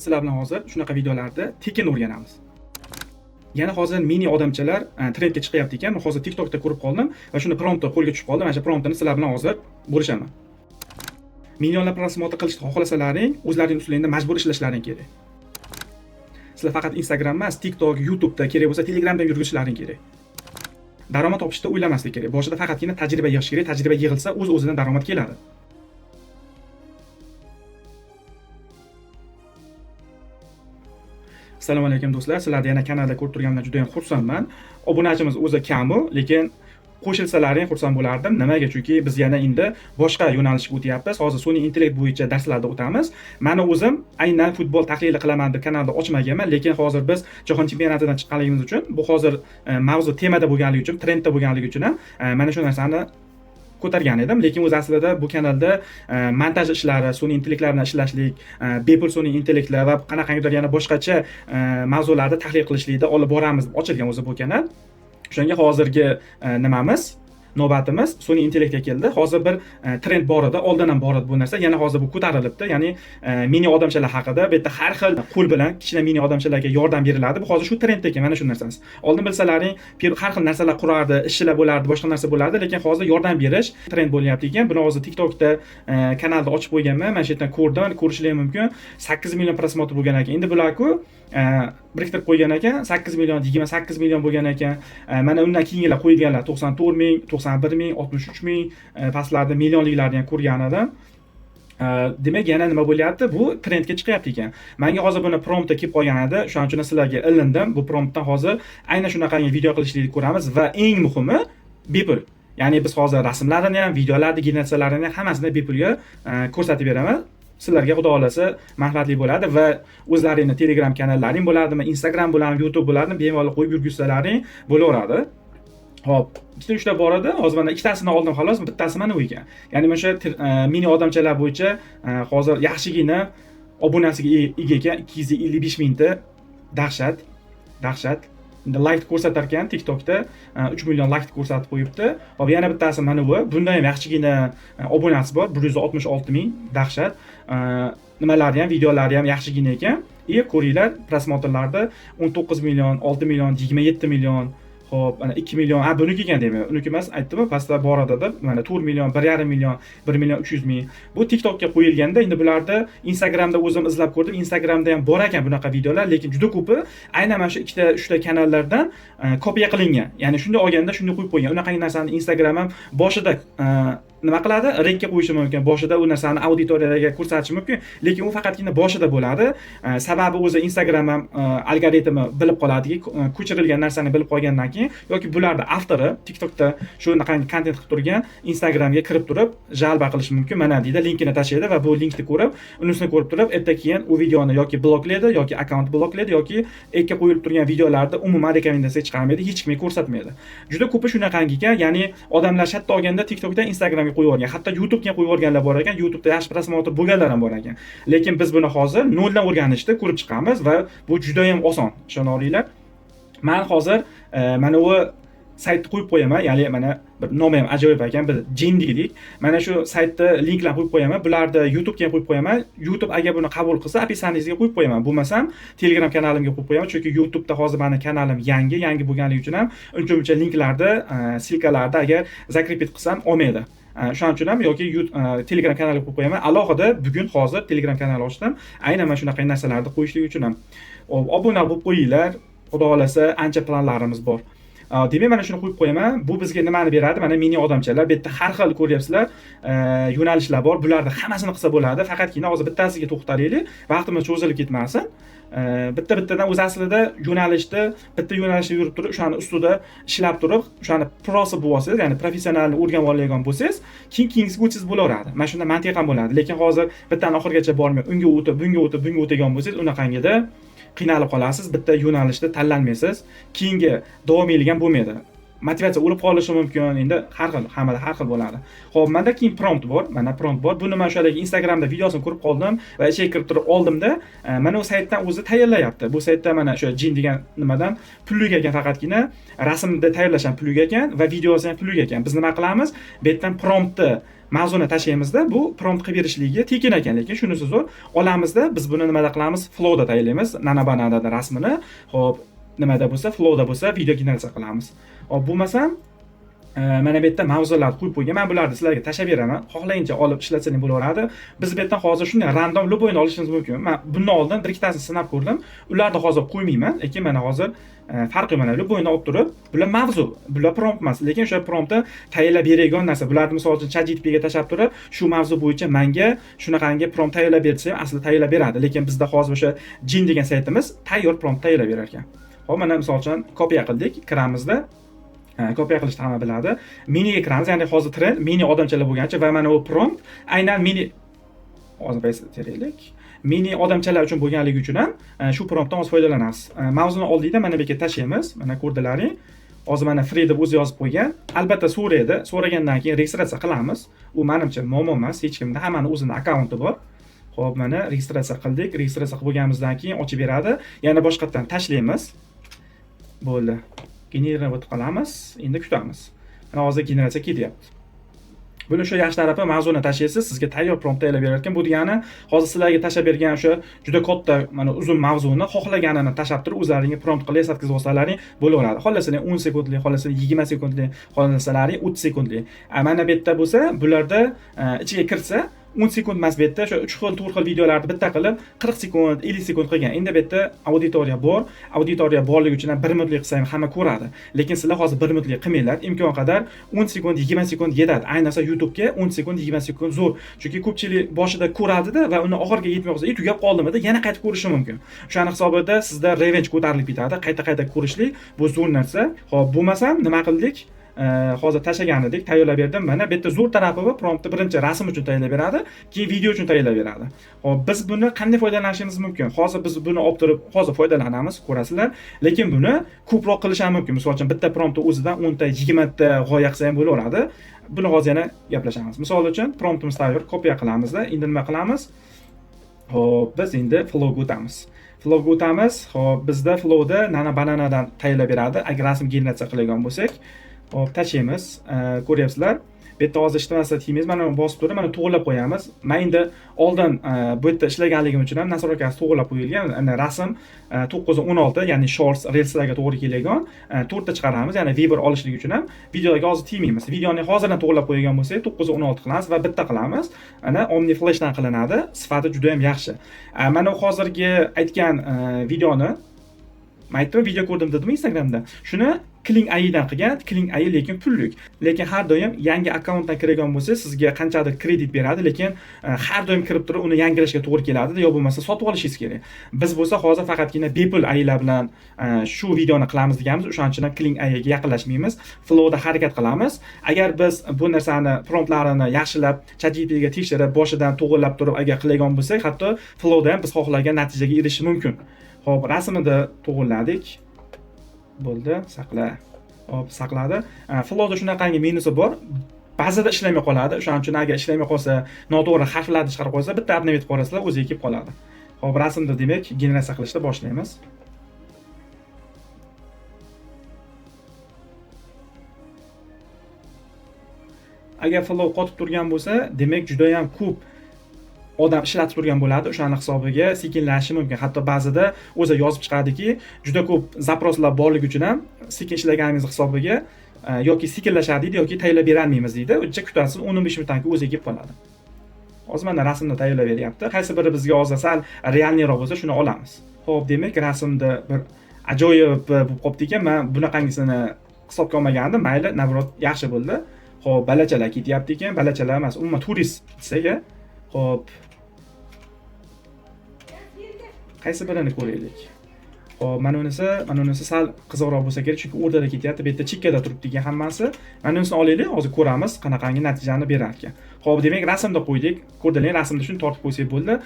sizlar bilan hozir shunaqa videolarni tekin o'rganamiz. Yana hozir mini odamchalar trendga chiqyapti ekan. Men hozir TikTokda ko'rib qoldim va shuni promptni qo'lga tushib qoldi. Mana shu promptni sizlar bilan hozir bo'lishaman. Millionlab prosmotr qilishni xohlasalaring, o'zlaring ustingizda majbur ishlashlaring kerak. Sizlar faqat Instagram emas, TikTok, YouTube'da kerak bo'lsa Telegramda yurgishlaring kerak. Daromad topishda o'ylamaslik kerak. Boshida faqatgina tajriba yig'ish kerak. Tajriba yig'ilsa o'z-o'zidan daromad keladi. Assalomu alaykum do'stlar. Sizlarni yana kanalda ko'rib turganimdan juda ham xursandman. Obunachimiz o'zi kam-u, lekin qo'shilsalaring xursand bo'lardim. Nimaga? Chunki biz yana endi boshqa yo'nalishga o'tyapmiz. Hozir sun'iy intellekt bo'yicha darslarda o'tamiz. Meni o'zim aynan futbol tahlili qilaman deb kanalda ochmaganman, lekin hozir biz jahon chempionatidan chiqqanligimiz uchun, bu hozir mavzu temada bo'lganligi uchun, trendda bo'lganligi uchun ham mana shu narsani ko'targan edim. Lekin o'z aslida bu kanalda montaj ishlari, sun'iy intellektlarni ishlashlik, bepul sun'iy intellektlar va qanaqangidir yana boshqacha mavzularni tahlil qilishlikda olib boramiz deb ochilgan o'zi bu kanal. Shunga hozirgi nimamiz, navbatimiz sun'iy intellektga keldi. Hozir bir trend bor edi, oldin ham bor edi bu narsa. Yana hozir bu ko'tarilibdi. Ya'ni mini odamchalar haqida, bu yerda har xil qo'l bilan kichkina mini odamchalarga yordam beriladi. Bu hozir shu trendda ekan, mana shu narsamiz. Oldin bilsalaring, har xil narsalar qurardi, ishchilar bo'lardi, boshqa narsa bo'lardi, lekin hozir yordam berish trend bo'lyapti ekan. Buni hozir TikTokda kanalda ochib qo'yganman. Mana shu yerdan ko'rdim, ko'rishingiz mumkin. 8 million prosmotr bo'lgan ekan. Endi bular-ku biriktirib qo'ygan ekan, 8 million, 28 million bo'lgan ekan. Mana undan keyingilar qo'yilganlar 94 ming, 91 ming, 63 ming, pastlarda millionliklarni ham ko'rgan edim. Demak, yana nima bo'lyapti? Bu trendga chiqyapti ekan. Menga hozir buni promptda kelib qolgan edi. Shuning uchun sizlarga ilindim. Bu promptdan hozir aynan shunaqangi video qilishlikni ko'ramiz va eng muhimi bepul. Ya'ni biz hozir rasmlarni ham, videolarni, generatsiyalarini hammasini bepulga ko'rsatib beraman. Sizlarga xudo xolasa manfaatli bo'ladi va o'zlaringning Telegram kanallaring bo'ladimi, Instagram bo'ladimi, YouTube bo'ladimi, bemalol qo'yib yurgizsalaring bo'laveradi. Hop, ikkita uchta bor edi. Hozir mana ikkitasini oldim xolos, bittasi mana bu ekan. Ya'ni mana shu mini odamchalar bo'yicha hozir yaxshigina obunasiga ega ekan, 255 mingta. Dahshat. Endi like ko'rsatar ekan TikTokda 3 million like ko'rsatib qo'yibdi. Hop, yana bittasi mana bu. Bunda ham yaxshigina obunasi bor, 166 ming. Dahshat. Nimalari ham, videolari ham yaxshigina ekan. Ko'ringlar, prosmotrlarda 19 million, 6 million, 27 million. Xo'p, ana 2 million, buniki ekan deyman. Uniki emas, aytdim, pastda bor edi deb. Mana 4 million, 1,5 million, 1 million 300 ming. Bu TikTokga qo'yilganda, endi bularda Instagramda o'zim izlab ko'rdim. Instagramda ham bor ekan bunaqa videolar, lekin juda ko'pi aynan mana shu ikkita, uchta kanallardan kopiya qilingan. Ya'ni shunday olganda shunday qo'yib qo'ygan. Unaqa narsani Instagram ham boshida nima qiladi? Renkga qo'yishi mumkin. Boshida u narsani auditoriyaga ko'rsatishi mumkin, lekin u faqatgina boshida bo'ladi. Sababi o'zi Instagram ham algoritmi bilib qoladiki, ko'chirilgan narsani bilib qolgandan keyin yoki bularda avtori TikTokda shunaqa kontent qilib turgan Instagramga kirib turib jalba qilish mumkin. Mana deydi, linkini tashlaydi va bu linkni ko'rib, unisini ko'rib turib, erta keyin u videoni yoki bloklaydi, yoki akkaunt bloklaydi, yoki ekka qo'yilib turgan videolarni umuman rekomendatsiya chiqarmaydi, hech kimga ko'rsatmaydi. Juda ko'pi shunaqangi ekan, ya'ni odamlar shatda olganda TikTokda Instagramga qo'yib yuborgan, hatto YouTube'ga qo'yib yuborganlar bor ekan, YouTube'da yaxshi prosmotr bo'lganlar ham bor ekan. Lekin biz buni hozir noldan o'rganishda ko'rib chiqamiz va bu juda ham oson, ishoninglar. Men hozir mana bu saytni qo'yib qo'yaman, ya'ni mana bir nomi ham ajoyib ekan, biz Jin deylik. Mana shu saytda linklarni qo'yib qo'yaman, bularni YouTube'ga ham qo'yib qo'yaman. YouTube agar buni qabul qilsa, описаниеga qo'yib qo'yaman. Bo'lmasam Telegram kanalimga qo'yib qo'yaman, chunki YouTube'da hozir meni kanalim yangi bo'lganligi uchun ham uncha linklarni, silkalarni agar zakrepit qilsam olmaydi. Shuning uchun ham yoki Telegram kanaliga qo'yib qo'yaman. Alohida bugun hozir Telegram kanal ochdim. Aynan mana shunaqa narsalarni qo'yishlik uchun ham. Obuna bo'lib qo'yinglar. Xudo xolasa ancha planlarimiz bor. Demak, mana shuni qo'yib qo'yaman. Bu bizga nimani beradi? Mana mini odamchalar. Bu yerda har xil ko'ryapsizlar, yo'nalishlar bor. Bularni hammasini qilsa bo'ladi. Faqatgina hozir bittasiga to'xtalaylik. Vaqtimiz cho'zilib ketmasin. Bitta-bittadan o'z aslida yo'nalishda, bitta yo'nalishda yurib turib, o'shani ustida ishlab turib, o'shani prosi bo'lsangiz, ya'ni professionalni o'rganib olgan bo'lsangiz, keyingisiga o'tsangiz bo'laveradi. Mana shunda mantiqan bo'ladi. Lekin hozir bittani oxirigacha bormay, unga o'tib, bunga o'tgan bo'lsangiz, unaqangida qiynalib qolasiz, bitta yo'nalishda tanlanmaysiz, keyingi davomiylik ham bo'lmaydi. motivatsiya o'lib qolishi mumkin. Endi har xil, hammada har xil bo'ladi. Xo'p, menda keyin prompt bor. Mana prompt bor. Buni men o'shalarga Instagramda videosini ko'rib qoldim va ichiga kirib turib oldimda, mana bu saytdan o'zi tayyorlayapti. Bu saytda mana o'sha jin degan nimadan pulliga ekan, faqatgina rasmni tayyorlash ham pulliga ekan va videosi ham pulliga ekan. Biz nima qilamiz? Bu yerdan promptni mavzuni tashlaymizda, bu prompt qilib berishligi tekin ekan, lekin shunisi zo'r. Olamizda biz buni nimada qilamiz? Flowda tayyorlaymiz. Nanabanada rasmini. Xo'p, nimada bo'lsa, flowda bo'lsa video generatsiya qilamiz. Hop, bo'lmasam mana bu yerda mavzularni qo'yib qo'ygan. Men bularni sizlarga tashlab beraman. Xohlayincha olib ishlatsang bo'laveradi. Biz bu yerdan hozir shunday random любойni olishimiz mumkin. Men bundan oldin bir ikkitasini sinab ko'rdim. Ularni hozir qo'ymayman, lekin mana hozir farqi mana любойni olib turib, bular mavzu, bular prompt emas, lekin o'sha promptni tayyorlab beradigan narsa. Bularni misol uchun ChatGPTga tashlab turib, shu mavzu bo'yicha menga shunaqangi prompt tayyorlab bersa, aslida tayyorlab beradi. Lekin bizda hozir o'sha jin degan saytimiz tayyor prompt tayyorlab berar ekan. Hop, mana misol uchun kopiya qildik, ekranimizda kopiya qilishni hamma biladi. Mini ekran, ya'ni hozir trend mini odamchalar bo'lgancha va mana bu prompt aynan mini mini odamchalar uchun bo'lganligi uchun ham shu promptdan o'z foydalanamiz. Mavzuni oldingda mana bu yerga tashlaymiz. Mana ko'rdilaring. Hozir mana free deb o'zi yozib qo'ygan. Albatta so'raydi. So'ragandan keyin registratsiya qilamiz. U menimcha muammo emas, hech kimda, hammani o'zini akkaunti bor. Xo'p, mana registratsiya qildik. Registratsiya qilib bo'lganimizdan keyin ochib beradi. Yana boshqatdan tashlaymiz. Bo'ldi. Generate o'tib qolamiz. Endi kutamiz. Mana hozir generatsiya ketyapti. Buni shu yaxshi tarafi mavzuni tashlaysiz, sizga tayyor prompt tayyorlab berar ekan. Bu degani hozir sizlarga tashlab bergan o'sha juda katta mana uzun mavzuni xohlaganini tashlab turib o'zlaringiz prompt qilib esatkizib olsalaring bo'laveradi. Xohlasalaring 10 sekundlik, xohlasalaring 20 sekundlik, xohlasalaring 30 sekundlik. Mana bu yerda bo'lsa, bularda ichiga kirsa 10 sekund emas, bu yerda o'sha 3 xil, 4 xil videolarni bitta qilib 40 sekund, 50 sekund qilgan. Endi bu yerda auditoriya bor. Auditoriya borligi uchun ham 1 minutlik qilsangiz hamma ko'radi. Lekin sizlar hozir 1 minutlik qilmanglar. Imkon qadar 10 sekund, 20 sekund yetadi. Ayniqsa YouTube'ga 10 sekund, 20 sekund zo'r. Chunki ko'pchilik boshida ko'radi-da va uni oxiriga yetmay qolsa, tugab qoldimi-da, yana qaytib ko'rishi mumkin. O'shaning hisobida sizda revenge ko'tarilib ketadi. Qayta-qayta ko'rishlik bu zo'r narsa. Xo'p, bo'lmasam nima qildik? Hozir tashlagan edik, tayyorlab berdim. Mana bu yerda zo'r tarafi va promptni birinchi rasm uchun tayyorlab beradi, keyin video uchun tayyorlab beradi. Hop, biz buni qanday foydalanishimiz mumkin? Hozir biz buni olib turib, hozir foydalanamiz, ko'rasizlar. Lekin buni ko'proq qilish ham mumkin. Misol uchun bitta promptni o'zidan 10 ta, 20 ta g'oya qilsa ham bo'laveradi. Buni hozir yana gaplashamiz. Misol uchun promptimiz tayyor, kopiya qilamizda. Endi nima qilamiz? Hop, biz endi flowga o'tamiz. Flowga o'tamiz. Hop, bizda flowda bananadan tayyorlab beradi. Agar rasm generatsiya qilgan bo'lsak, hop, tashlaymiz. Ko'ryapsizlar. Bu yerda hozir ishlamasa tiymiz. Mana bosib turib, mana to'g'rilab qo'yamiz. Men endi oldin bu yerda ishlaganligim uchun ham nasrotkasi to'g'rilab qo'yilgan. Ana rasm 916, ya'ni shorts reelslarga to'g'ri keladigan 4 ta chiqaramiz. Ya'ni Viber olishlik uchun ham videoga hozir tiymaymiz. Videoni hozirdan to'g'rilab qo'ygan bo'lsak, 916 qilamiz va bitta qilamiz. Ana Omni Flashdan qilinadi. Sifati juda ham yaxshi. Mana hozirgi aytgan videoni men aytdim, video ko'rdim dedim Instagramda. Shuni Kling AIdan qilgan, Kling AI lekin pullik. Lekin har doim yangi akkauntdan kirgan bo'lsa, sizga qanchadir kredit beradi, lekin har doim kirib turib uni yangilashga to'g'ri keladi, yo bo'lmasa sotib olishingiz kerak. Biz bo'lsa hozir faqatgina bepul AIlar bilan shu videoni qilamiz deganmiz, o'shaning uchun Kling AIga yaqinlashmaymiz, flowda harakat qilamiz. Agar biz bu narsani promptlarini yaxshilab, ChatGPTga tekshirib, boshidan to'g'rilab turib agar qilgan bo'lsak, hatto flowda ham biz xohlagan natijaga erishish mumkin. Hop, rasmini to'g'riladik. Bo'ldi, saqla. Hop, saqladi. Flowda shunaqangi minusi bor. Ba'zida ishlamay qoladi. O'shaning uchun agar ishlamay qolsa, noto'g'ri harflarni chiqarib qo'ysa, bitta obnovit qorasizlar, o'ziga kelib qoladi. Hop, rasmni demak generatsiya qilishni boshlaymiz. Agar flow qotib turgan bo'lsa, demak juda ham ko'p odam ishlatib turgan bo'ladi. O'shaning hisobiga sekinlashishi mumkin. Hatto ba'zida o'zi yozib chiqadiki, juda ko'p zaproslar borligi uchun ham sekin ishlaganingiz hisobiga yoki sekinlashadi deydi, yoki tayyorlab bera olmaymiz deydi. Uncha kutasiz, 10-15 minutdan keyin o'ziga kelib qoladi. Hozir mana rasmni tayyorlab beryapti. Qaysi biri bizga hozir sal realniroq bo'lsa, shuni olamiz. Xo'p, demak, rasmda bir ajoyib bo'lib qolibdi ekan. Men bunaqangisini hisobga olmagandim. Mayli, navrot yaxshi bo'ldi. Xo'p, balachalar ketyapti ekan. Balachalar emas, umuman turist desak-a. Xo'p. Qaysi birini ko'raylik? Xo'p, mana unisi sal qiziqroq bo'lsa kerak, chunki o'rtada ketyapti, bu yerda chekkada turibdi ekan hammasi. Mana unisini olaylik, hozir ko'ramiz qanaqangi natijani berar ekan. Xo'p, demak, rasmda qo'ydik. Ko'rdilar, rasmni shuni tortib qo'ysak bo'ldi.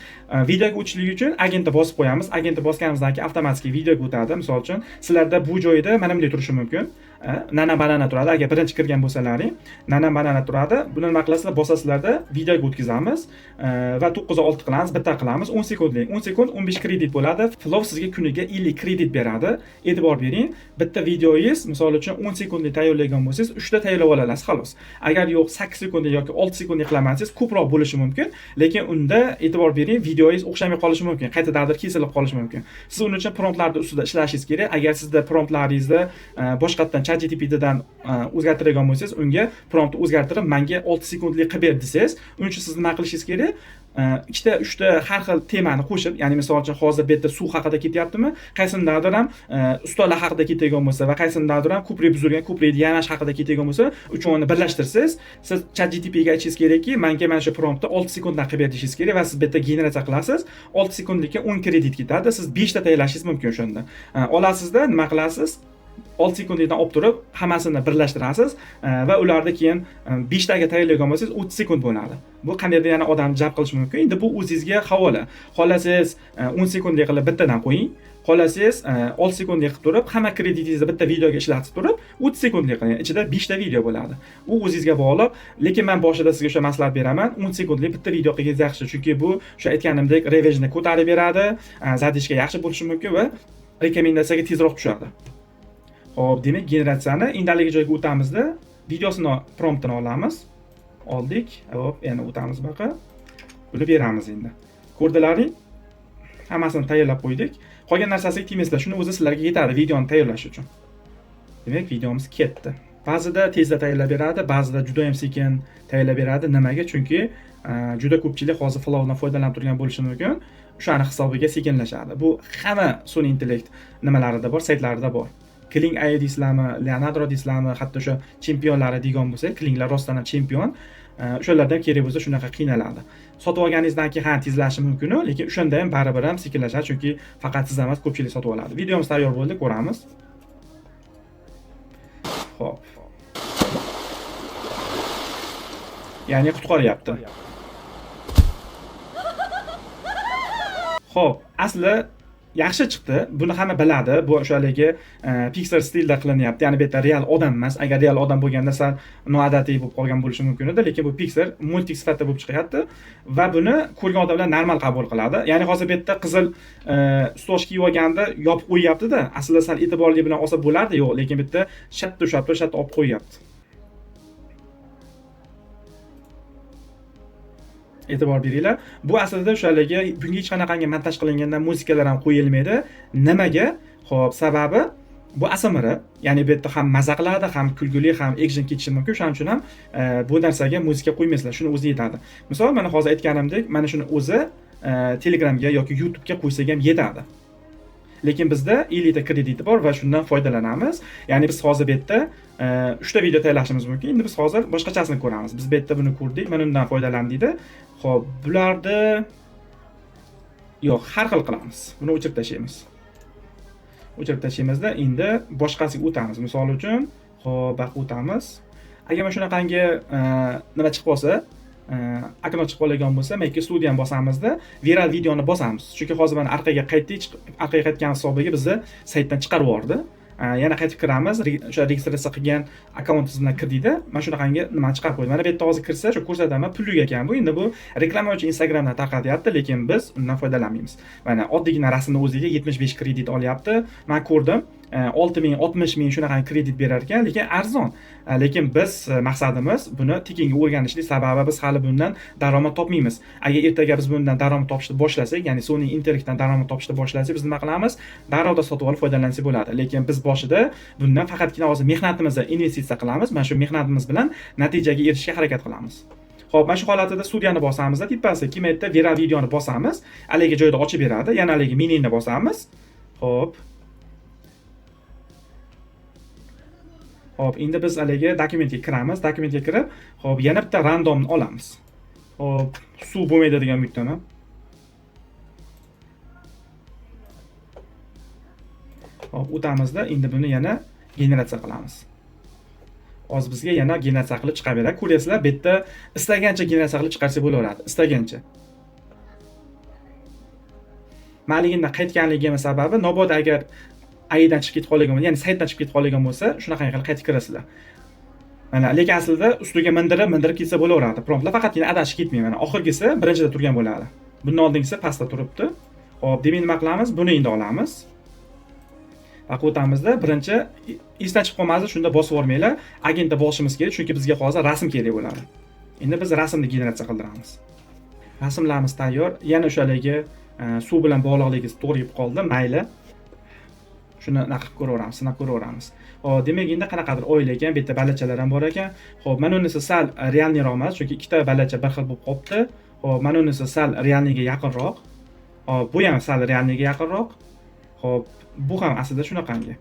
Videoga o'tishligi uchun agentni bosib qo'yamiz. Agentni bosganimizdan keyin avtomatik videoga o'tadi. Misol uchun, sizlarda bu joyda mana bunday turishi mumkin. nana banana turadi. Agar birinchi kirgan bo'lsalaring, nana banana turadi. Buni nima qilasizlar? Bosasizlarda videoga o'tkazamiz va 9-6 qilamiz, bitta qilamiz. 10 sekundlik. 10 sekund 15 kredit bo'ladi. Flow sizga kuniga 50 kredit beradi. E'tibor bering. Bitta videoyingiz, misol uchun 10 sekundlik tayyorlagan bo'lsangiz, 3 ta tayyorlab olasiz xolos. Agar yo'q 8 sekundlik yoki 6 sekundlik qilamansiz, ko'proq bo'lishi mumkin, lekin unda e'tibor bering, videoyingiz o'xshamay qolishi mumkin, qayerdadir kesilib qolishi mumkin. Siz uning uchun promptlarni ustida ishlashingiz kerak. Agar sizda promptlaringizni boshqatdan ChatGPTdan o'zgartirgan bo'lsangiz, unga prompt o'zgartirib, menga 6 sekundlik qilib ber desangiz, uning uchun siz nima qilishingiz kerak? ikkita uchta har xil temani qo'shib, ya'ni misol uchun hozir bu yerda suv haqida ketyaptimi, qaysindadir ham ustalar haqida ketadigan bo'lsa va qaysindadir ham ko'prik buzilgan, ko'prikni yanash haqida ketadigan bo'lsa, uchovini birlashtirsangiz, siz ChatGPT ga aytishingiz kerakki, menga mana shu promptni 6 sekunddan qilib ber deyishingiz kerak va siz bu yerda generatsiya qilasiz. 6 sekundlikka 10 kredit ketadi. Siz 5 ta tayyorlashingiz mumkin o'shanda. Olasizda nima qilasiz? 6 sekunddan olib turib, hammasini birlashtirasiz va ularni keyin 5 taga tayyorlagan bo'lsangiz 30 sekund bo'ladi. Bu qandaydir yana odam jalb qilish mumkin. Endi bu o'zingizga havola. Xohlasangiz 10 sekundlik qilib bittadan qo'ying. Xohlasangiz 6 sekundlik qilib turib, hamma kreditingizni bitta videoga ishlatib turib, 30 sekundlik qiling. Ichida 5 ta video bo'ladi. U o'zingizga bog'liq, lekin men boshida sizga o'sha maslahat beraman. 10 sekundlik bitta video qilganingiz yaxshi, chunki bu o'sha aytganimdek revejni ko'tarib beradi, zadishga yaxshi bo'lishi mumkin va rekomendatsiyaga tezroq tushadi. Hop, demak, generatsiyani indaligi joyga o'tamizda, videosini promptini olamiz. Oldik. Hop, yana o'tamiz baqa. Buni beramiz endi. Ko'rdilaring? Hammasini tayyorlab qo'ydik. Qolgan narsasiga tegmaysizlar. Shuni o'zi sizlarga yetadi videoni tayyorlash uchun. Demak, videomiz ketdi. Ba'zida tezda tayyorlab beradi, ba'zida juda ham sekin tayyorlab beradi. Nimaga? Chunki juda ko'pchilik hozir Flow'dan foydalanib turgan bo'lishi mumkin. O'shani hisobiga sekinlashadi. Bu hamma sun'iy intellekt nimalarida bor, saytlarida bor. Kling AI deysizlarmi, Leonardo deysizlarmi, hatto o'sha chempionlari degan bo'lsa, Klinglar rostdan ham chempion. O'shalardan kerak bo'lsa shunaqa qiynaladi. Sotib olganingizdan keyin ham tezlashi mumkin, lekin o'shanda ham baribir ham sekinlashadi, chunki faqat siz emas, ko'pchilik sotib oladi. Videomiz tayyor bo'ldi, ko'ramiz. Xo'p. Ya'ni qutqaryapti. Xo'p, asli yaxshi chiqdi. Buni hamma biladi. Bu o'shaligi Pixar stilda qilinyapti. Ya'ni bu yerda real odam emas. Agar real odam bo'lganda sal noodatiy bo'lib qolgan bo'lishi mumkin edi, lekin bu Pixar multik sifatida bo'lib chiqyapti va buni ko'rgan odamlar normal qabul qiladi. Ya'ni hozir bu yerda qizil stosh kiyib olganda yopib qo'yyapti-da. Aslida sal e'tiborli bilan olsa bo'lardi, yo'q, lekin bu yerda shatto olib qo'yyapti. E'tibor beringlar. Bu aslida o'shaligi bunga hech qanaqangi montaj qilingandan muzikalar ham qo'yilmaydi. Nimaga? Xo'p, sababi bu ASMR, ya'ni bu yerda ham maza qiladi, ham kulgili, ham action ketishi mumkin. Shuning uchun ham bu narsaga muzika qo'ymaysizlar. Shuni o'zi yetadi. Misol, mana hozir aytganimdek, mana shuni o'zi Telegramga yoki YouTube'ga qo'ysak ham yetadi. Lekin bizda 50 ta krediti bor va shundan foydalanamiz. Ya'ni biz hozir bu yerda 3 ta video tayyorlashimiz mumkin. Endi biz hozir boshqachasini ko'ramiz. Biz bu yerda buni ko'rdik, mana undan foydalandikda. Xo'p, bularni yo'q, har xil qilamiz. Buni o'chirib tashlaymiz. O'chirib tashlaymizda endi boshqasiga o'tamiz. Misol uchun, xo'p, baqa o'tamiz. Agar mana shunaqangi nima chiqib qolsa, akno chiqib qolgan bo'lsa, Make Studio bosamizda viral videoni bosamiz. Chunki hozir mana orqaga qaytgan hisobiga bizni saytdan chiqarib yubordi. Yana qaytib kiramiz, o'sha registratsiya qilgan akkauntingiz bilan kirdingda, mana shunaqangi nima chiqarib qo'ydi. Mana bu yerda hozir kirsa, shu ko'rsataman, pullik ekan bu. Endi bu reklama uchun Instagramdan tarqatyapti, lekin biz undan foydalanmaymiz. Mana oddiygina rasmni o'ziga 75 kredit olyapti. Men ko'rdim. 6000, 60000 shunaqa kredit berar ekan, lekin arzon. Lekin biz maqsadimiz buni tekinga o'rganishlik, sababi biz hali bundan daromad topmaymiz. Agar ertaga biz bundan daromad topishni boshlasak, ya'ni sun'iy intellektdan daromad topishni boshlasak, biz nima qilamiz? Daromad sotib olib foydalansak bo'ladi. Lekin biz boshida bundan faqatgina hozir mehnatimizga investitsiya qilamiz. Mana shu mehnatimiz bilan natijaga erishishga harakat qilamiz. Xo'p, mana shu holatida studiyani bosamizda, tepasida kemaydi, viral videoni bosamiz. Haligi joyda ochib beradi. Yana haligi menini bosamiz. Xo'p. Hop, endi biz haligi dokumentga kiramiz. Dokumentga kirib, hop, yana bitta randomni olamiz. Hop, suv bo'lmaydi degan umiddaman. Hop, o'tamizda endi buni yana generatsiya qilamiz. Hozir bizga yana generatsiya qilib chiqaveradi. Ko'rasizlar, bu yerda istagancha generatsiya qilib chiqarsa bo'laveradi, istagancha. Maliginda qaytganligim sababi, nobod agar AIdan chiqib ketib qolgan bo'lsa, ya'ni saytdan chiqib ketib qolgan bo'lsa, shunaqa qilib qaytib kirasizlar. Mana lekin aslida ustiga mindirib ketsa bo'laveradi. Promptlar faqatgina adashib ketmaydi. Mana oxirgisi birinchida turgan bo'ladi. Bundan oldingisi pastda turibdi. Xo'p, demak nima qilamiz? Buni endi olamiz. Vaqt o'tamizda birinchi esdan chiqib qolmasa, shunda bosib o'rmanglar. Agentda bosishimiz kerak, chunki bizga hozir rasm kerak bo'ladi. Endi biz rasmni generatsiya qildiramiz. Rasmlarimiz tayyor. Yana o'shaligi suv bilan bog'liqligi to'g'ri kelib qoldi, mayli. Shuni naqib ko'raveramiz, sinab ko'raveramiz. Xo'p, demak endi qanaqadir o'ylagan, bu yerda ballachalar ham bor ekan. Xo'p, mana unisi sal realniroq emas, chunki ikkita ballacha bir xil bo'lib qolibdi. Xo'p, mana unisi sal realniga yaqinroq. Xo'p, bu ham sal realniga yaqinroq. Xo'p, bu ham aslida shunaqangi.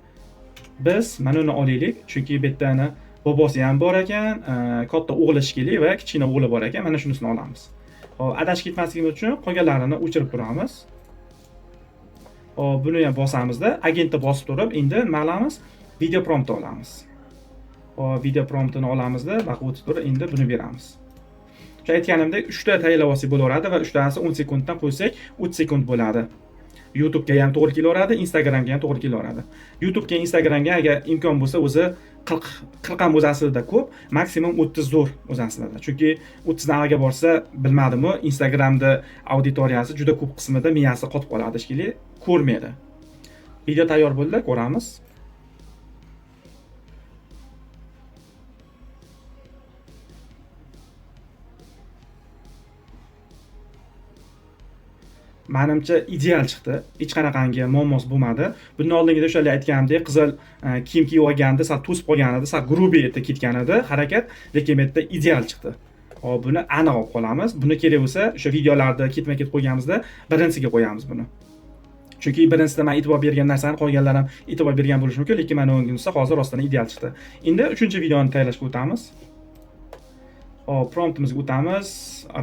Biz mana uni olaylik, chunki bu yerda bobosi ham bor ekan, katta o'g'li shekilli va kichkina o'g'li bor ekan. Mana shunisini olamiz. Xo'p, adashib ketmasligimiz uchun qolganlarini o'chirib turamiz. Xo'p, buni ham bosamizda, agentni bosib turib, endi nima qilamiz? Video promptni olamiz. Xo'p, video promptini olamizda, vaqt o'tib turib, endi buni beramiz. O'sha aytganimdek, 3 ta tayyorlab olsak bo'laveradi va 3 tanasi 10 sekunddan qo'ysak, 30 sekund bo'ladi. YouTube'ga ham to'g'ri kelaveradi, Instagramga ham to'g'ri kelaveradi. YouTube'ga, Instagramga agar imkon bo'lsa, o'zi 40 ham o'zi aslida ko'p, maksimum 30 zo'r o'zi aslida. Chunki 30 dan nariga borsa, bilmadim-u, Instagramda auditoriyasi juda ko'p qismida miyasi qotib qoladi, shekilli ko'rmaydi. Video tayyor bo'ldi, ko'ramiz. Menimcha ideal chiqdi. Hech qanaqangi muammosi bo'lmadi. Bundan oldingida o'shalar aytganimdek, qizil kiyim kiyib olganda, sal to'sib qolgan edi, sal grubiy etib ketgan edi harakat, lekin bu yerda ideal chiqdi. Hop, buni aniq olib qolamiz. Buni kerak bo'lsa, o'sha videolarda ketma-ket qo'yganimizda birinchisiga qo'yamiz buni. Chunki birinchisida men e'tibor bergan narsani qolganlar ham e'tibor bergan bo'lishi mumkin, lekin mana o'ngimizda hozir rostdan ideal chiqdi. Endi 3-videoni tayyorlashga o'tamiz. Hop, promptimizga o'tamiz.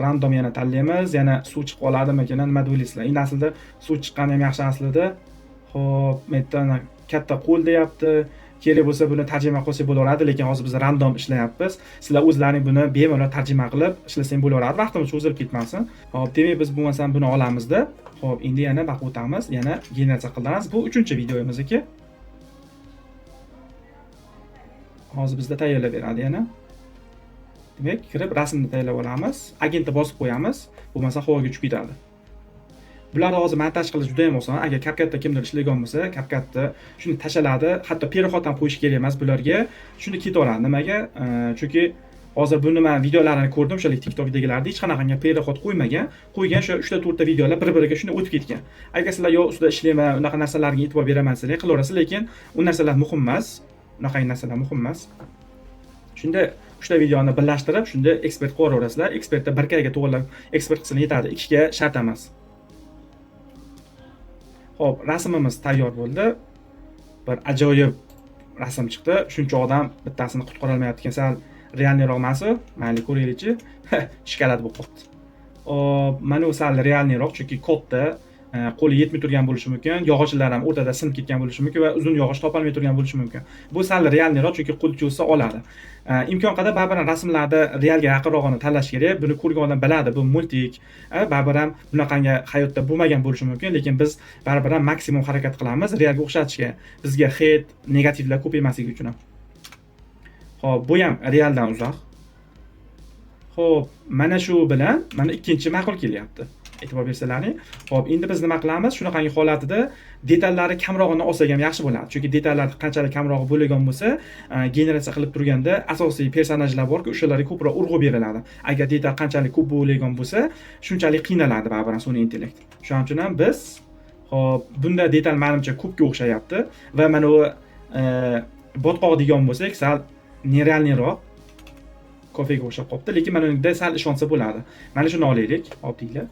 Random yana tanlaymiz. Yana suv chiqib qoladimikan, nima deysizlar? Endi aslida suv chiqqani ham yaxshi aslida. Hop, metana katta qo'l deyapti. Kerak bo'lsa buni tarjima qilsak bo'laveradi, lekin hozir biz random ishlayapmiz. Sizlar o'zlaring buni bemalol tarjima qilib ishlasang bo'laveradi. Vaqtimiz cho'zilib ketmasin. Hop, demak biz bo'lmasam buni olamizda. Hop, endi yana vaqt o'tamiz. Yana generatsiya qilamiz. Bu 3-videomizniki. Hozir bizda tayyorlab beradi yana. Demak, kirib rasmni tayyorlab olamiz. Agentni bosib qo'yamiz. Bo'lmasa havoga uchib ketadi. Bularni hozir montaj qilish juda ham oson. Agar CapCut'da kimdir ishlagan bo'lsa, CapCut'da shuni tashaladi, hatto perexot ham qo'yish kerak emas bularga. Shuni ketaveradi. Nimaga? Chunki hozir buni men videolarini ko'rdim, o'shalik TikTokdagilarda hech qanaqangi perexot qo'ymagan. Qo'ygan o'sha 3 ta 4 ta videolar bir-biriga shunday o'tib ketgan. Agar sizlar yo ustida ishlayman, unaqa narsalarga e'tibor beraman desanglar, qilaverasiz, lekin u narsalar muhim emas. Unaqa narsalar muhim emas. Shunda 3 ta videoni birlashtirib, shunda ekspert qo'yaverasizlar. Ekspertda 1 ga to'g'rilab ekspert qilsa yetadi, 2 ga shart emas. Xo'p, rasmimiz tayyor bo'ldi. Bir ajoyib rasm chiqdi. Shuncha odam bittasini qutqara olmayapti ekan, sal realniroq emas-ku. Mayli ko'raylikchi. Shikolat bo'lib qoldi. Hop, mana bu sal realniroq, chunki kodda qo'li yetmay turgan bo'lishi mumkin, yog'ochlar ham o'rtada sinib ketgan bo'lishi mumkin va uzun yog'och topolmay turgan bo'lishi mumkin. Bu sal realniroq, chunki qo'l cho'zsa oladi. Imkon qadar baribir rasmlarda realga yaqinrog'ini tanlash kerak. Buni ko'rgan odam biladi, bu multik. Baribir ham bunaqangi hayotda bo'lmagan bo'lishi mumkin, lekin biz baribir ham maksimum harakat qilamiz realga o'xshatishga. Bizga hate, negativlar ko'paymasligi uchun ham. Xo'p, bu ham realdan uzoq. Xo'p, mana shu bilan mana ikkinchi ma'qul kelyapti. E'tibor bersalaring. Xo'p, endi biz nima qilamiz? Shunaqangi holatida detallari kamrog'ini olsak ham yaxshi bo'ladi. Chunki detallar qanchalik kamroq bo'lgan bo'lsa, generatsiya qilib turganda asosiy personajlar borki, o'shalarga ko'proq urg'u beriladi. Agar detal qanchalik ko'p bo'lgan bo'lsa, shunchalik qiynaladi baribir sun'iy intellekt. Shuning uchun ham biz xo'p, bunda detal menimcha ko'pga o'xshayapti va mana u botqoq degan bo'lsak, sal nerealniroq kofega o'xshab qopti, lekin mana unda sal ishonsa bo'ladi. Mana shuni olaylik, oddiylar.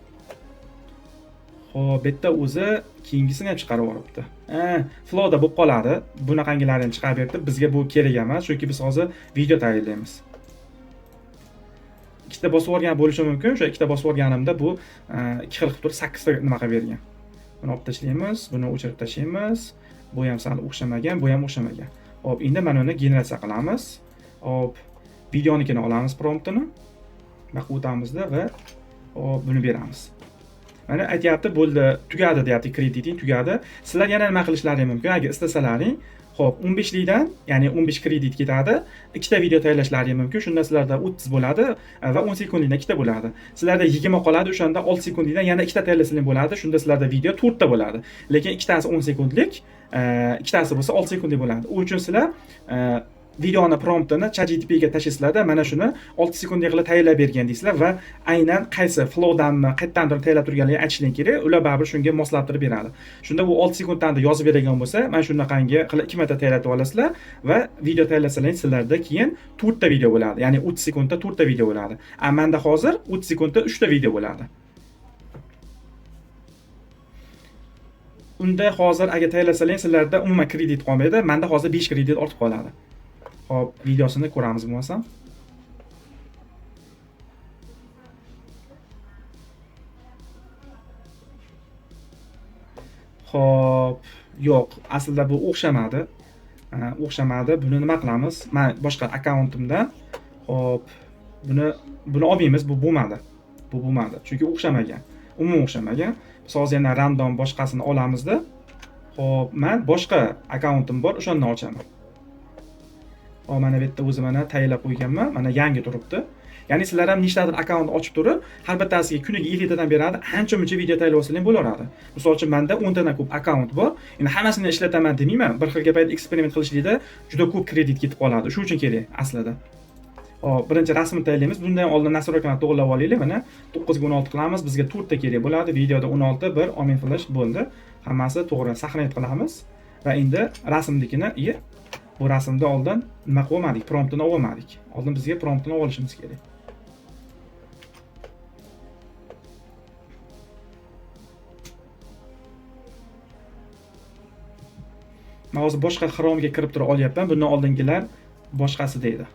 Xo'p, bu yerda o'zi keyingisini ham chiqarib yuboribdi. Flowda bo'lib qoladi. Bunaqangilarini chiqarib berdi. Bizga bu kerak emas, chunki biz hozir video tayyorlaymiz. Ikkita bosib olgan bo'lishi mumkin. O'sha ikkita bosib olganimda bu 2 xil qilib turib 8 ta nima qilib bergan. Buni olib tashlaymiz, buni o'chirib tashlaymiz. Bu ham sal o'xshamagan, bu ham o'xshamagan. Xo'p, endi mana uni generatsiya qilamiz. Hop, videonikini olamiz promptini. Vaqt o'tamizda va hop, buni beramiz. Mana aytyapti, bo'ldi, tugadi deyapti, krediting tugadi. Sizlar yana nima qilishlaring mumkin? Agar istasalaring, xo'p, 15 likdan, ya'ni 15 kredit ketadi. Ikkita video tayyorlashlaring mumkin. Shunda sizlarda 30 bo'ladi va 10 sekundlikdan ikkita bo'ladi. Sizlarda 20 qoladi, o'shanda 6 sekundlikdan yana ikkita tayyorlasalaring bo'ladi. Shunda sizlarda video 4 ta bo'ladi. Lekin ikkitasi 10 sekundlik, ikkitasi bo'lsa 6 sekundlik bo'ladi. U uchun sizlar videoni promptini ChatGPT ga tashlaysizlarda, mana shuni 6 sekundga qilib tayyorlab bergan deysizlar va aynan qaysi flowdanmi, qayerdandir tayyorlab turganligini aytishing kerak. Ular baribir shunga moslabtirib beradi. Shunda u 6 sekunddan yozib beradigan bo'lsa, mana shunaqangi qilib 2 marta tayyorlatib olasizlar va video tayyorlasalaring sizlarda keyin 4 ta video bo'ladi. Ya'ni 30 sekundda 4 ta video bo'ladi. Menda hozir 30 sekundda 3 ta video bo'ladi. Unda hozir agar tayyorlasalaring sizlarda umuman kredit qolmaydi. Menda hozir 5 kredit ortib qoladi. Hop, videosini ko'ramiz bo'lmasam. Hop, yo'q, aslida bu o'xshamadi. Buni nima qilamiz? Men boshqa akkauntimdan hop, buni olmaymiz, bu bo'lmadi. Chunki o'xshamagan. Umuman o'xshamagan. Biz hozir yana random boshqasini olamizda. Hop, men boshqa akkauntim bor, o'shandan ochaman. Hop, mana bu yerda o'zim mana tayyorlab qo'yganman. Mana yangi turibdi. Ya'ni sizlar ham nechtadir akkaunt ochib turib, har bittasiga kuniga 2 tadan beradi, ancha-muncha video tayyorlasangiz bo'laveradi. Misol uchun menda 10 tadan ko'p akkaunt bor. Endi hammasini ishlataman demayman. Bir xil gapayda eksperiment qilishlikda juda ko'p kredit ketib qoladi. Shu uchun kerak aslida. Hop, birinchi rasmni tayyorlaymiz. Bundan oldin nastroykani to'g'rilab olaylik. Mana 9 ga 16 qilamiz. Bizga 4 ta kerak bo'ladi. Videoda 16, 1 Omin Flash bo'ldi. Hammasi to'g'ri saqlanib qilamiz va endi rasmnikini, bu rasmda oldin nima qilmadik? Promptini olmadik. Oldin bizga promptini olishimiz kerak. Men hozir boshqa Chrome'ga kirib turib olyapman. Bundan oldingilar boshqasi deydi.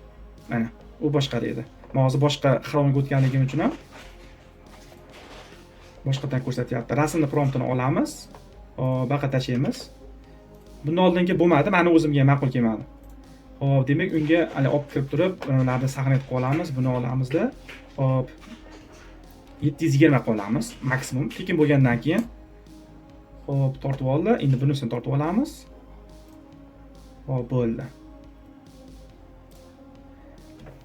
Mana, u boshqa deydi. Men hozir boshqa Chrome'ga o'tganligim uchun ham boshqadan ko'rsatyapti. Rasmni promptini olamiz. Hop, baqa tashlaymiz. Bundan oldingi bo'lmadi, meni o'zimga ma'qul kelmadi. Hop, demak unga hali olib kirib turib, ularni saqlanib qolamiz. Buni olamizda. Hop, 720 qolamiz maksimum. Tekin bo'lgandan keyin hop, tortib oldi. Endi bunisini tortib olamiz. Hop, bo'ldi.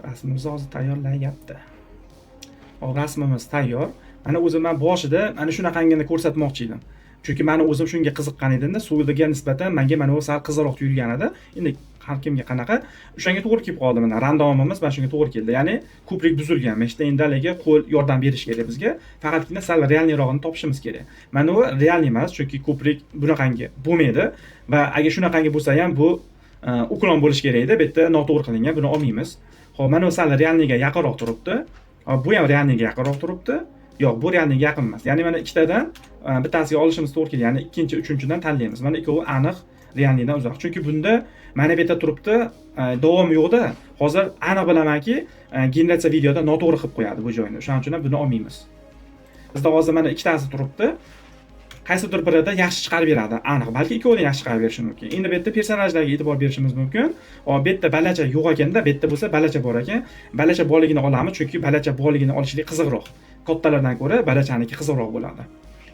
Rasmimiz hozir tayyorlanyapti. Hop, rasmimiz tayyor. Mana o'zim men boshida ana shunaqangini ko'rsatmoqchi edim. Chunki meni o'zim shunga qiziqqan edim-da, suvga nisbatan menga mana bu sal qizaloq tuyulgan edi. Endi har kimga qanaqa, o'shanga to'g'ri kelib qoldi. Mana randomimiz mana shunga to'g'ri keldi. Ya'ni ko'prik buzilgan. Mana ishda endaliga qo'l yordam berish kerak bizga. Faqatgina sal realniyrog'ini topishimiz kerak. Mana bu real emas, chunki ko'prik bunaqangi bo'lmaydi va agar shunaqangi bo'lsa ham bu uklon bo'lish kerak edi. Bu yerda noto'g'ri qilingan, buni olmaymiz. Xo'p, mana bu sal realniga yaqinroq turibdi. Bu ham realniga yaqinroq turibdi. Yo'q, bu realniga yaqin emas. Ya'ni mana ikkitadan bittasiga olishimiz to'g'ri keladi. Ya'ni ikkinchi, uchinchidan tanlaymiz. Mana ikkovi aniq realnidan uzoq. Chunki bunda mana bu yerda turibdi, davom yo'qda. Hozir aniq bilamanki, generatsiya videoda noto'g'ri qilib qo'yadi bu joyni. Shuning uchun buni olmaymiz. Bizda hozir mana ikkitasi turibdi. Qaysidir birida yaxshi chiqarib beradi, aniq. Balki ikkovidan yaxshi chiqarib berishi mumkin. Endi bu yerda personajlarga e'tibor berishimiz mumkin. Bu yerda balacha yo'q ekanda, bu yerda bo'lsa balacha bor ekan. Balacha borligini olamiz, chunki balacha borligini olishlik qiziqroq. Kattalardan ko'ra balachaniki qiziqroq bo'ladi.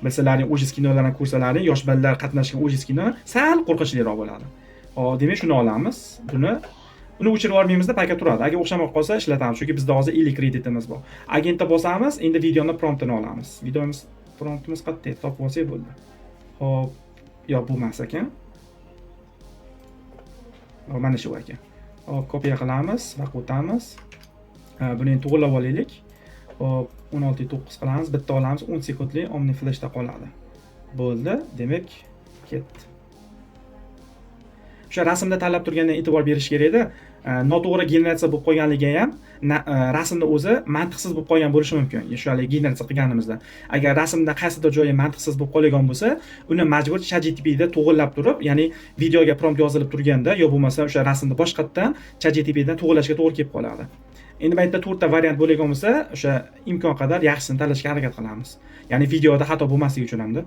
Masalan, o'jiz kinolarni ko'rsalaring, yosh bolalar qatnashgan o'jiz kino sal qo'rqinchliroq bo'ladi. Hop, demak shuni olamiz. Uni o'chirib olmaymizda, payqa turadi. Agar o'xshamay qolsa ishlatamiz, chunki bizda hozir 50 kreditimiz bor. Agentda bosamiz, endi videoni promptini olamiz. Videomiz promptimiz qayerda? Topib olsak bo'ldi. Hop, yo'q, bo'lmas ekan. Hop, mana shu ekan. Hop, kopiya qilamiz va o'tamiz. Buni to'g'rilab olaylik. Hop, 16:9 qilamiz, bitta olamiz, 10 sekundlik Omni Flashda qoladi. Bo'ldi, demak ketdi. O'sha rasmda tanlab turgandan e'tibor berish kerak edi. Noto'g'ri generatsiya bo'lib qolganligi ham rasmda o'zi mantiqsiz bo'lib qolgan bo'lishi mumkin. O'sha generatsiya qilganimizda. Agar rasmda qaysidir joyi mantiqsiz bo'lib qolgan bo'lsa, uni majbur ChatGPT da to'g'rilab turib, ya'ni videoga prompt yozilib turganda yo bo'lmasa o'sha rasmni boshqatdan ChatGPT dan to'g'rilashga to'g'ri kelib qoladi. Endi bu yerda 4 ta variant bo'lgan bo'lsa, o'sha imkon qadar yaxshisini tanlashga harakat qilamiz. Ya'ni videoda xato bo'lmasligi uchun hamda.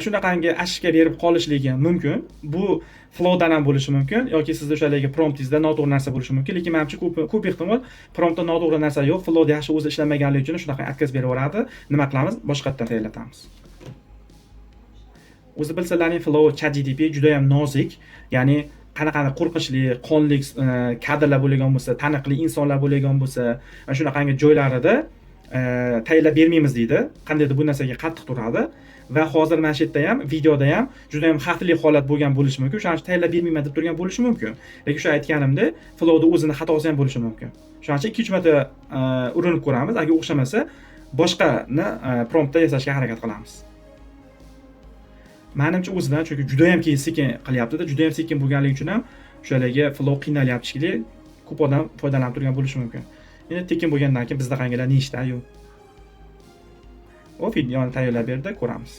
shunaqangi ashka berib qolishligi mumkin. Bu flowdan ham bo'lishi mumkin yoki sizda o'shalarga promptingizda noto'g'ri narsa bo'lishi mumkin, lekin menimcha ko'p ehtimol promptda noto'g'ri narsa yo'q, flowda yaxshi o'zi ishlamaganligi uchun shunaqa отказ beraveradi. Nima qilamiz? Boshqatdan tayyorlatamiz. O'zi bilsalaring flow ChatGPT juda ham nozik, ya'ni qanaqa qo'rqinchli, qonli kadrlar bo'lgan bo'lsa, taniqli insonlar bo'lgan bo'lsa, mana shunaqangi joylarida tayyorlab bermaymiz deydi. Qandaydir bu narsaga qattiq turadi va hozir mana shu yerda ham, videoda ham juda ham xavfli holat bo'lgan bo'lishi mumkin. Shuning uchun tayyorlab bermayman deb turgan bo'lishi mumkin. Lekin shu aytganimdek, flowda o'zini xatosi ham bo'lishi mumkin. Shuning uchun 2-3 marta urinib ko'ramiz. Agar o'xshamasa, boshqani promptda yasashga harakat qilamiz. Menimcha o'zidan, chunki juda ham sekin qilyapti-da, juda ham sekin bo'lganligi uchun ham o'shalarga flow qiynalyapti shekilli, ko'p odam foydalanib turgan bo'lishi mumkin. Endi tekin bo'lgandan keyin bizda qangalar ne ishda-yu. O videoni tayyorlab berdi, ko'ramiz.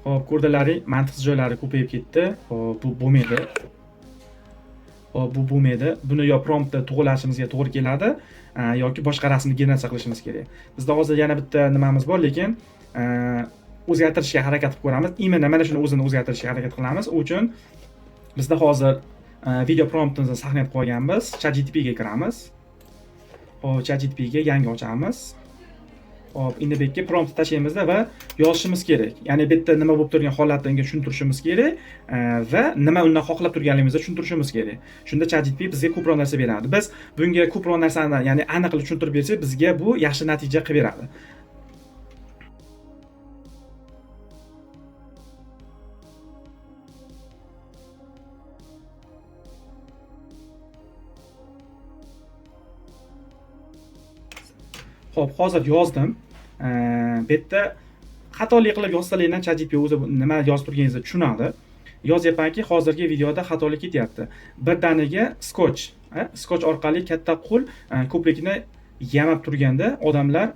Xo'p, ko'rdilaring, mantiqsiz joylari ko'payib ketdi. Xo'p, bu bo'lmaydi. Bu bo'lmaydi. Buni yo promptda to'g'rilashimizga to'g'ri keladi, yoki boshqa rasmni generatsiya qilishimiz kerak. Bizda hozir yana bitta nimamiz bor, lekin o'zgartirishga harakat qilib ko'ramiz. Imенно mana shuni o'zini o'zgartirishga harakat qilamiz. U uchun bizda hozir video promptimizni saqlab qo'yganmiz. ChatGPT ga kiramiz. Hop, ChatGPT ga yangi ochamiz. Hop, endi bu yerga prompt tashlaymiz va yozishimiz kerak. Ya'ni bu yerda nima bo'lib turgan holatni unga tushuntirishimiz kerak va nima undan xohlab turganligimizni tushuntirishimiz kerak. Shunda ChatGPT bizga ko'proq narsa beradi. Biz bunga ko'proq narsani, ya'ni aniqlik tushuntirib bersak, bizga bu yaxshi natija qilib beradi. Xo'p, hozir yozdim. Bu yerda xatolik qilib yozsalaringdan ChatGPT o'zi nima yozib turganingizni tushunadi. Yozyapmanki, hozirgi videoda xatolik ketyapti. Birdaniga skotch orqali katta qo'l ko'prikni yamab turganda odamlar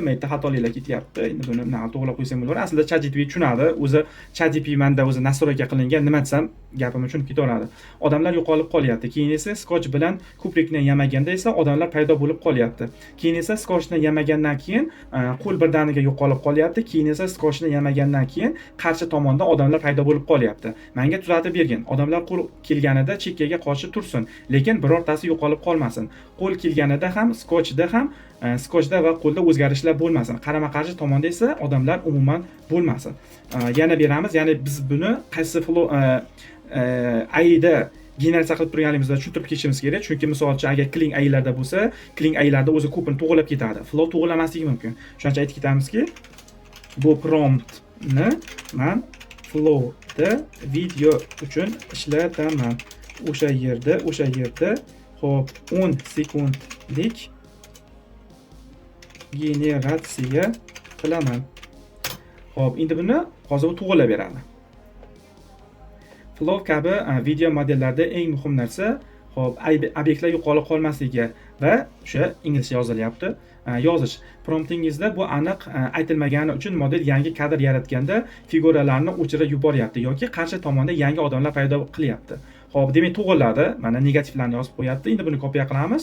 mayda xatoliklar ketyapti. Endi buni nima to'g'rilab qo'ysam bo'lar. Aslida ChatGPT tushunadi. O'zi ChatGPT menda o'zi nastroyga qilingan, nima desam gapim tushunib ketaveradi. Odamlar yo'qolib qolyapti. Keyin esa skotch bilan ko'prikni yamaganda esa odamlar paydo bo'lib qolyapti. Keyin esa skotchni yamagandan keyin qo'l birdaniga yo'qolib qolyapti. Keyin esa skotchni yamagandan keyin qarshi tomonda odamlar paydo bo'lib qolyapti. Menga tuzatib bergin. Odamlar qo'l kelganida chekkaga qarshi tursin, lekin birortasi yo'qolib qolmasin. Qo'l kelganida ham, skotchda va qo'lda o'zgarishlar bo'lmasin. Qarama-qarshi tomonda esa odamlar umuman bo'lmasin. Yana beramiz. Ya'ni biz buni qaysi flow AIda generatsiya qilib turganligimizda tushuntirib ketishimiz kerak. Chunki misol uchun agar Kling AIlarda bo'lsa, Kling AIlarda o'zi ko'pini to'g'rilab ketadi. Flow to'g'rilamasligi mumkin. Shuning uchun aytib ketamizki, bu promptni men flowda video uchun ishlataman. O'sha yerda xo'p 10 sekundlik generatsiya qilaman. Xo'p, endi buni hozir to'g'rilab beradi. Flow kabi video modellarda eng muhim narsa xo'p, obyektlar yo'qolib qolmasligi va o'sha inglizcha yozilyapti. Yozish. Promptingizda bu aniq aytilmagani uchun model yangi kadr yaratganda figuralarni o'chirib yuboryapti yoki qarshi tomonda yangi odamlar paydo qilyapti. Xo'p, demak to'g'riladi. Mana negativlarni yozib qo'yapti. Endi buni kopiya qilamiz.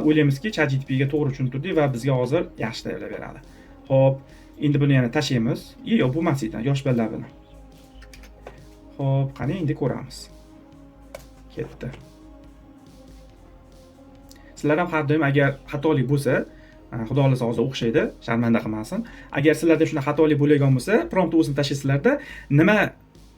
O'ylaymizki, ChatGPT ga to'g'ri tushuntirdik va bizga hozir yaxshi tayyorlab beradi. Xo'p, endi buni yana tashlaymiz. Yo'q, bo'lmas ekan, yosh bolalar buni. Xo'p, qani endi ko'ramiz. Ketdi. Sizlar ham har doim agar xatolik bo'lsa, xudo xolasa hozir o'xshaydi, sharmanda qilmasin. Agar sizlarda shuna xatolik bo'lgan bo'lsa, prompt o'zini tashlaysizlarda, nima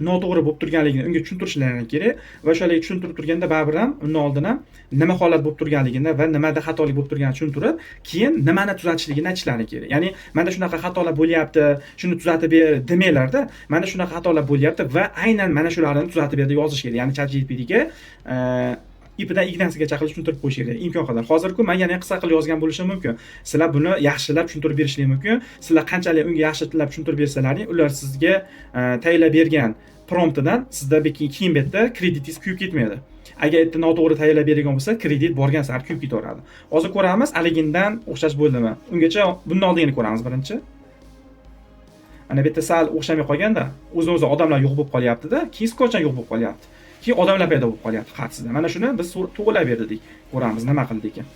noto'g'ri bo'lib turganligini unga tushuntirishlaring kerak va o'shalarga tushuntirib turganda baribir ham undan oldin ham nima holat bo'lib turganligini va nimada xatolik bo'lib turganini tushuntirib, keyin nimani tuzatishligini aytishlaring kerak. Ya'ni menda shunaqa xatolar bo'lyapti, shuni tuzatib ber demanglarda, menda shunaqa xatolar bo'lyapti va aynan mana shularni tuzatib ber deb yozish kerak. Ya'ni ChatGPT ga ipidan ignasigacha qilib tushuntirib qo'yish kerak imkon qadar. Hozir-ku men yana qisqa qilib yozgan bo'lishim mumkin. Sizlar buni yaxshilab tushuntirib berishingiz mumkin. Sizlar qanchalik unga yaxshilab tushuntirib bersalaring, ular sizga tayyorlab bergan promptidan sizda keyin betda kreditingiz kuyib ketmaydi. Agar bitta noto'g'ri tayyorlab bergan bo'lsa, kredit borgan sari kuyib ketaveradi. Hozir ko'ramiz, aligindan o'xshash bo'ldimi? Ungacha bundan oldingini ko'ramiz birinchi. Ana bu yerda sal o'xshamay qolganda, o'z-o'zi odamlar yo'q bo'lib qolyapti-da, keyin skotchdan yo'q bo'lib qolyapti. keyin odamlar paydo bo'lib qolyapti xavfsizda. Mana shuni biz to'g'rilab berdik. Ko'ramiz nima qildik ekan.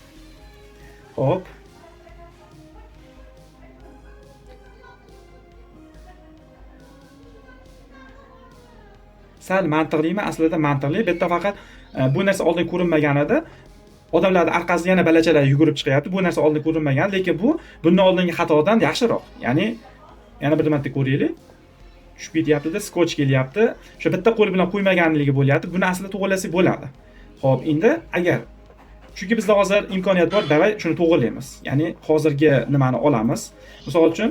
Hop. Sal mantiqlimi? Aslida mantiqli. Bu yerda faqat bu narsa oldin ko'rinmagan edi. Odamlarning orqasidan yana balachalar yugurib chiqyapti. Bu narsa oldin ko'rinmagan, lekin bu bundan oldingi xatodan yaxshiroq. Ya'ni yana bir marta ko'raylik. Tushib ketyapti-da, skotch kelyapti. O'sha bitta qo'l bilan qo'ymaganligi bo'lyapti. Buni aslida to'g'rilasak bo'ladi. Xo'p, endi agar chunki bizda hozir imkoniyat bor, davay shuni to'g'rilaymiz. Ya'ni hozirgi nimani olamiz. Misol uchun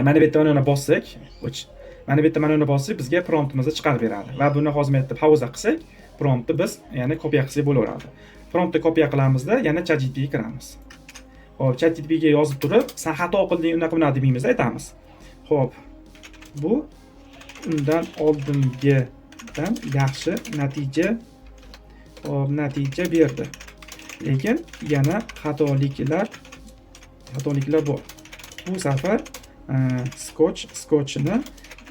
mana bu yerda mana bossak, mana bu yerda mana bossak bizga promptimizni chiqarib beradi. Va buni hozir men yerda pauza qilsak, promptni biz ya'ni kopiya qilsak bo'laveradi. Promptni kopiya qilamizda, yana ChatGPT ga kiramiz. Xo'p, ChatGPT ga yozib turib, "Sen xato qilding, unaqa buni demaymiz, aytamiz." Xo'p, bu undan oldingidan yaxshi natija berdi. Lekin yana xatoliklar bor. Bu safar skotchni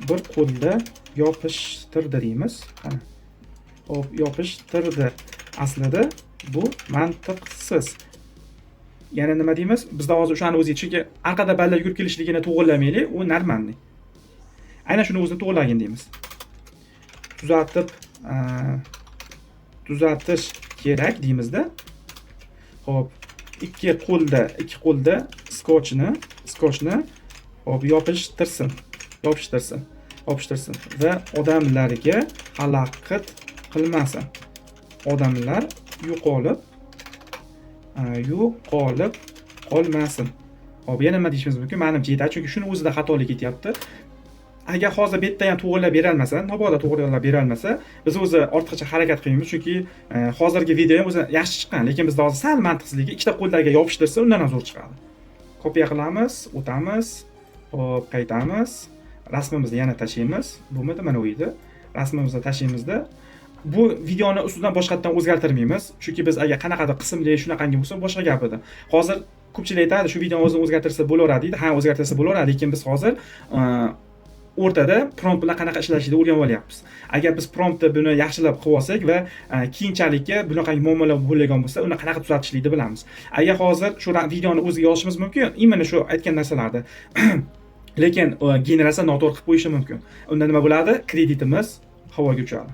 bir qo'lda yopishtirdi deymiz. Qani. Hop, yopishtirdi. Aslida bu mantiqsiz. Yana nima deymiz? Bizda hozir o'shani o'zi, chunki orqada ballar yurib kelishligini to'g'rilamaylik, u normalniy. Aynan shuni o'zini to'g'ralagin deymiz. Tuzatish kerak deymizda. Hop, ikki qo'lda skotchni hop yopishtirsin va odamlarga xalaqit qilmasin. Odamlar yo'qolib qolmasin. Hop, yana nima deyishimiz mumkin? Menimcha yetadi, chunki shuni o'zida xatolik ketyapti. Agar hozir bu yerda ham to'g'rilab bera olmasa, mabodo to'g'rilab bera olmasa, biz o'zi ortiqcha harakat qilmaymiz, chunki hozirgi video ham o'zi yaxshi chiqqan, lekin bizda hozir sal mantiqsizligi ikkita qo'ldagi yopishtirsa, undan ham zo'r chiqadi. Kopiya qilamiz, o'tamiz, hop, qaytamiz, rasmimizni yana tashlaymiz. Bo'lmadi, mana bu edi. Rasmimizni tashlaymizda, bu videoni ustidan boshqatdan o'zgartirmaymiz, chunki biz agar qanaqadir qismli shunaqangi bo'lsa, boshqa gap edi. Hozir ko'pchilik aytadi, shu videoni o'zini o'zgartirsa bo'laveradi deydi. Ha, o'zgartirsa bo'laveradi, lekin biz hozir o'rtada prompt bilan qanaqa ishlashni o'rganib olyapmiz. Agar biz promptni buni yaxshilab qilib olsak va keyinchalikka bunaqangi muammolar bo'lgan bo'lsa, uni qanaqa tuzatishlikni bilamiz. Agar hozir shu videoni o'ziga yozishimiz mumkin, imini shu aytgan narsalarni. Lekin generatsiya noto'g'ri qilib qo'yishi mumkin. Unda nima bo'ladi? Kreditimiz havoga uchadi.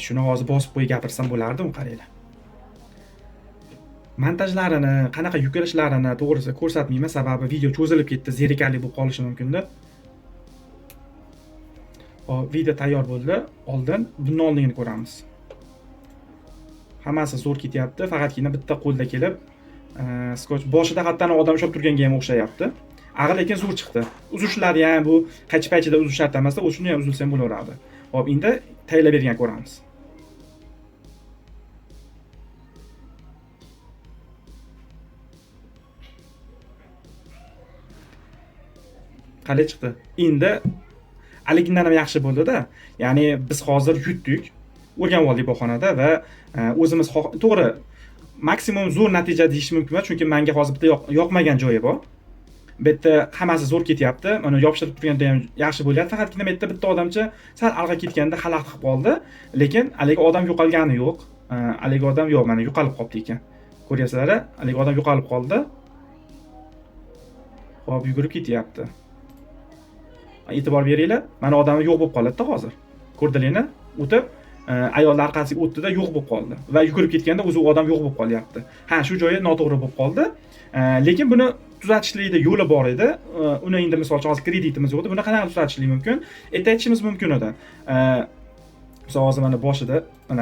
Shuni hozir bosib qo'yib gapirsam bo'lardi-mi, qaranglar. Montajlarini, qanaqa yukilishlarini to'g'risi ko'rsatmayman, sababi video cho'zilib ketdi, zerikarli bo'lib qolishi mumkin-da. Hop, video tayyor bo'ldi. Oldin bundan oldingini ko'ramiz. Hammasi zo'r ketyapti, faqatgina bitta qo'lda kelib, skotch boshida hattan odam ushlab turganga ham o'xshayapti. Ag'i lekin zo'r chiqdi. Uzishlari ham bu qaychi-paychida uzish shart emasda, u shuni ham uzilsa ham bo'laveradi. Hop, endi tayyorlab bergan ko'ramiz. Qalay chiqdi. Endi aligindan ham yaxshi bo'ldi-da. Ya'ni biz hozir yutdik, o'rganib oldik bu xonada va o'zimiz to'g'ri maksimum zo'r natija deyish mumkin emas, chunki menga hozir bitta yoqmagan joyi bor. Bu yerda hammasi zo'r ketyapti. Mana yopishtirib turganda ham yaxshi bo'lyapti. Faqatgina bu yerda bitta odamcha sal alg'a ketganda xalaqit qilib qoldi, lekin haligi odam yo'qolgani yo'q. Haligi odam yo'q, mana yo'qolib qoldi ekan. Ko'ryapsizlar, haligi odam yo'qolib qoldi. Hop, yugurib ketyapti. E'tibor beringlar, mana odam yo'q bo'lib qoladi-da hozir. Ko'rdinglarmi? O'tib ayollar orqasiga o'tdi-da, yo'q bo'lib qoldi va yugurib ketganda o'zi odam yo'q bo'lib qolyapti. Ha, shu joyi noto'g'ri bo'lib qoldi. Lekin buni tuzatishlikda yo'li bor edi. Uni endi misol uchun hozir kreditimiz yo'q edi. Buni qanaqa tuzatishlik mumkin? Erta aytishimiz mumkin edi. Misol hozir mana boshida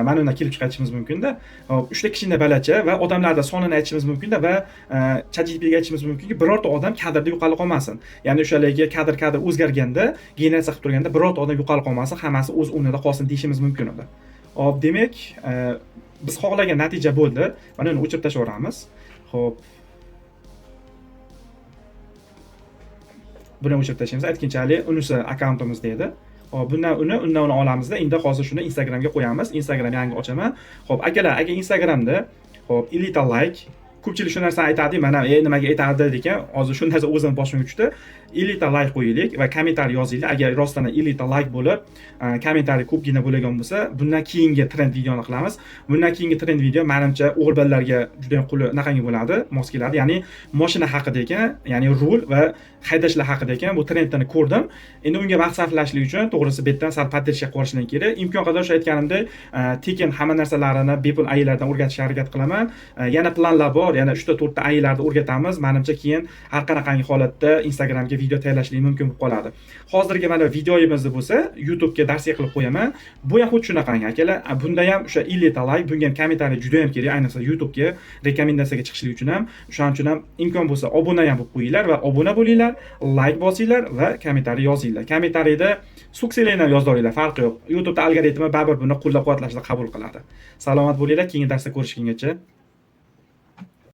mana undan kelib chiqarishimiz mumkin-da. Hop, 3 ta kichkina balacha va odamlarda sonini aytishimiz mumkin-da va ChatGPT ga aytishimiz mumkinki, birorta odam kadrda yo'qolib qolmasin. Ya'ni o'shalarga kadr o'zgarganda, generatsiya qilib turganda birorta odam yo'qolib qolmasin, hammasi o'z o'rnida qolsin deyishimiz mumkin edi. Hop, demak, biz xohlagan natija bo'ldi. Mana uni o'chirib tashlaveramiz. Hop. Buni o'chirib tashlaymiz. Aytganchalik, unisi akkauntimizda edi. Hop, undan uni olamizda. Endi hozir shuni Instagramga qo'yamiz. Instagram yangi ochaman. Hop, akalar, agar Instagramda hop, Elita like ko'pchilik shu narsani aytadi, mana nimaga aytadi degan. Hozir shu narsa o'zim boshimga tushdi. 50 ta like qo'yaylik va kommentariy yozinglar. Agar rostdan 50 ta like bo'lib, kommentariy ko'pgina bo'lgan bo'lsa, bundan keyingi trend videoni qilamiz. Bundan keyingi trend video menimcha o'g'il bolalarga juda ham qulay naqangi bo'ladi, mos keladi. Ya'ni mashina haqida ekan, ya'ni rul va haydashlar haqida ekan. Bu trendni ko'rdim. Endi unga vaqt sarflashlik uchun to'g'risi bu yerdan sal поддержка qilishim kerak. Imkon qadar o'sha aytganimdek, tekin hamma narsalarini bepul aylardan o'rgatishga harakat qilaman. Yana planlar bor, yana 3-4 ta aylarni o'rgatamiz. Menimcha keyin har qanaqangi holatda Instagramga video tayyorlashlik mumkin bo'lib qoladi. Hozirgi mana videoyimizni bo'lsa, YouTube'ga darsga qilib qo'yaman. Bu ham xuddi shunaqangi akalar. Bunda ham o'sha 50 ta like, bunga ham kommentariy juda ham kerak, ayniqsa YouTube'ga rekomendatsiyaga chiqishlik uchun ham. Shuning uchun ham imkon bo'lsa obuna ham bo'lib qo'yinglar va obuna bo'linglar, like bosinglar va kommentariy yozinglar. Kommentariyda suksanglarni yozib olinglar, farqi yo'q. YouTube'da algoritmi baribir buni qo'llab-quvvatlashni qabul qiladi. Salomat bo'linglar, keyingi darsda ko'rishgungacha.